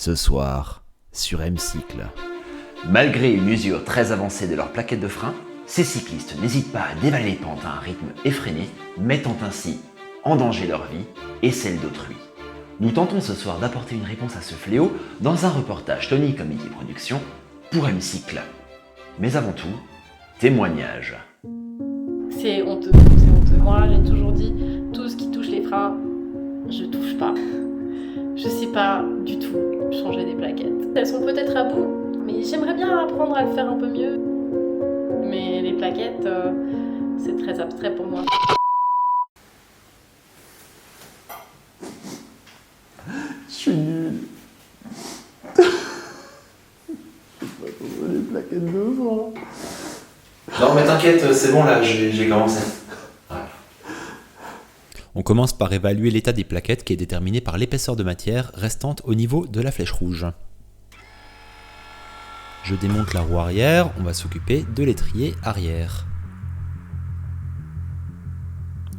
ce soir sur M-Cycle. Malgré une usure très avancée de leurs plaquettes de frein, ces cyclistes n'hésitent pas à dévaler les pentes à un rythme effréné, mettant ainsi en danger leur vie et celle d'autrui. Nous tentons ce soir d'apporter une réponse à ce fléau dans un reportage Tony Comedy Productions pour M-Cycle. Mais avant tout, témoignage. C'est honteux, c'est honteux. Moi, j'ai toujours dit, tout ce qui touche les freins, je touche pas. Je sais pas du tout changer des plaquettes. Elles sont peut-être à bout, mais j'aimerais bien apprendre à le faire un peu mieux. Mais les plaquettes, c'est très abstrait pour moi. Je suis nul. Je sais pas changer les plaquettes de frein. Non mais t'inquiète, c'est bon là, j'ai commencé. On commence par évaluer l'état des plaquettes qui est déterminé par l'épaisseur de matière restante au niveau de la flèche rouge. Je démonte la roue arrière, on va s'occuper de l'étrier arrière.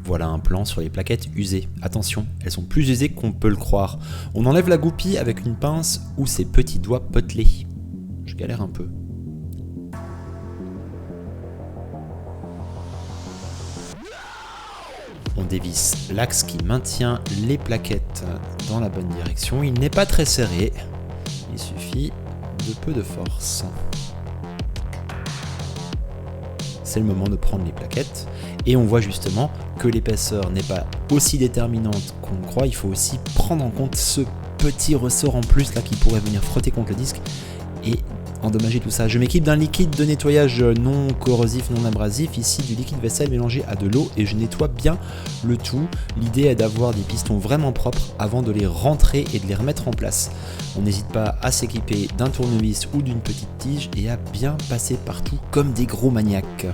Voilà un plan sur les plaquettes usées. Attention, elles sont plus usées qu'on peut le croire. On enlève la goupille avec une pince ou ses petits doigts potelés. Je galère un peu. On dévisse l'axe qui maintient les plaquettes dans la bonne direction. Il n'est pas très serré. Il suffit de peu de force. C'est le moment de prendre les plaquettes. Et on voit justement que l'épaisseur n'est pas aussi déterminante qu'on le croit. Il faut aussi prendre en compte ce petit ressort en plus là qui pourrait venir frotter contre le disque et endommager tout ça. Je m'équipe d'un liquide de nettoyage non corrosif, non abrasif, ici du liquide vaisselle mélangé à de l'eau et je nettoie bien le tout. L'idée est d'avoir des pistons vraiment propres avant de les rentrer et de les remettre en place. On n'hésite pas à s'équiper d'un tournevis ou d'une petite tige et à bien passer partout comme des gros maniaques.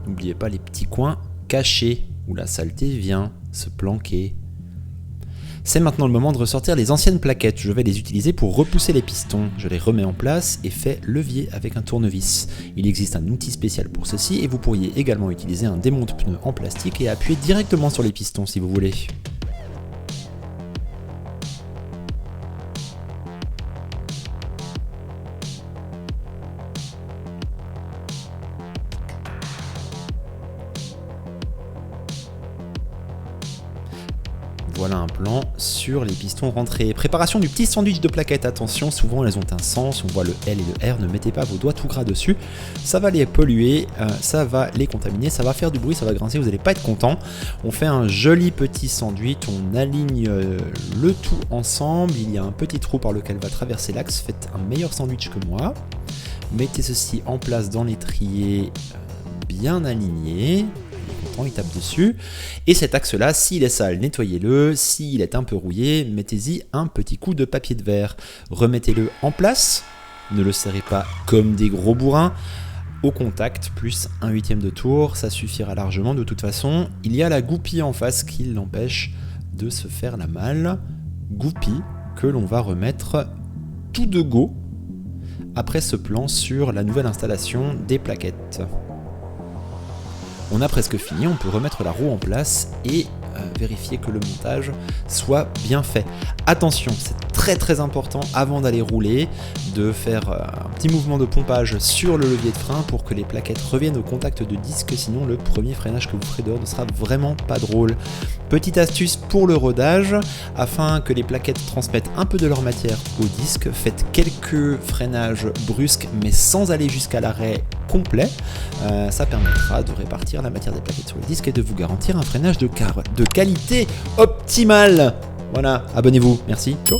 N'oubliez pas les petits coins cachés où la saleté vient se planquer. C'est maintenant le moment de ressortir les anciennes plaquettes. Je vais les utiliser pour repousser les pistons. Je les remets en place et fais levier avec un tournevis. Il existe un outil spécial pour ceci et vous pourriez également utiliser un démonte-pneus en plastique et appuyer directement sur les pistons si vous voulez. Voilà un plan sur les pistons rentrés. Préparation du petit sandwich de plaquettes. Attention, souvent elles ont un sens. On voit le L et le R. Ne mettez pas vos doigts tout gras dessus. Ça va les polluer, ça va les contaminer, ça va faire du bruit, ça va grincer. Vous n'allez pas être content. On fait un joli petit sandwich. On aligne le tout ensemble. Il y a un petit trou par lequel va traverser l'axe. Faites un meilleur sandwich que moi. Mettez ceci en place dans l'étrier bien aligné. Il tape dessus. Et cet axe-là, s'il est sale, nettoyez-le. S'il est un peu rouillé, mettez-y un petit coup de papier de verre. Remettez-le en place. Ne le serrez pas comme des gros bourrins. Au contact, plus 1/8 de tour, ça suffira largement. De toute façon, il y a la goupille en face qui l'empêche de se faire la malle. Goupille que l'on va remettre tout de go après ce plan sur la nouvelle installation des plaquettes. On a presque fini, on peut remettre la roue en place et vérifier que le montage soit bien fait. Attention, c'est très important avant d'aller rouler de faire un petit mouvement de pompage sur le levier de frein pour que les plaquettes reviennent au contact de disque, sinon le premier freinage que vous ferez dehors ne sera vraiment pas drôle. Petite astuce pour le rodage, afin que les plaquettes transmettent un peu de leur matière au disque, faites quelques freinages brusques mais sans aller jusqu'à l'arrêt complet. Ça permettra de répartir la matière des plaquettes sur le disque et de vous garantir un freinage de qualité optimale. Voilà, abonnez-vous, merci, ciao.